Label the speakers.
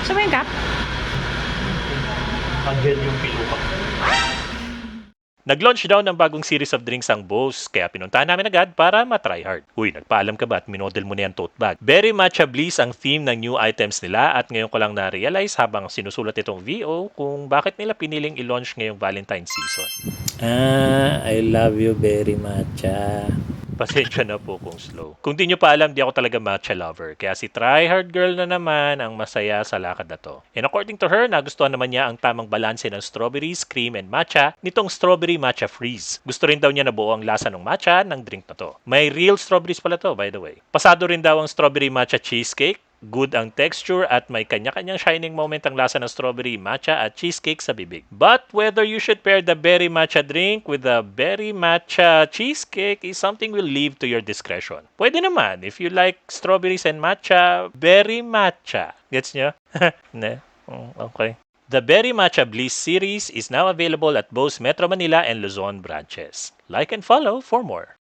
Speaker 1: Gusto mo yung cup?
Speaker 2: Anghel yung pilupa.
Speaker 3: Nag-launch daw ng bagong series of drinks ang Bose, kaya pinuntahan namin agad para matry hard. Uy, nagpaalam ka ba at minodel mo na yung tote bag? Berry Matcha Bliss ang theme ng new items nila at ngayon ko lang na-realize habang sinusulat itong VO kung bakit nila piniling i-launch ngayong Valentine's season.
Speaker 4: I love you very much.
Speaker 3: Pasensya na po kung slow. Kung di nyo pa alam, di ako talaga matcha lover. Kaya si Tryhard Girl na naman ang masaya sa lakad na to. And according to her, nagustuhan naman niya ang tamang balanse ng strawberries, cream, and matcha nitong strawberry matcha freeze. Gusto rin daw niya na buo ang lasa ng matcha ng drink na to. May real strawberries pala to, by the way. Pasado rin daw ang strawberry matcha cheesecake. Good ang texture at may kanya-kanyang shining moment ang lasa ng strawberry matcha at cheesecake sa bibig. But whether you should pair the berry matcha drink with the berry matcha cheesecake is something we'll leave to your discretion. Pwede naman, if you like strawberries and matcha, berry matcha. Gets nyo? Ne? Okay. The Berry Matcha Bliss series is now available at both Metro Manila and Luzon branches. Like and follow for more.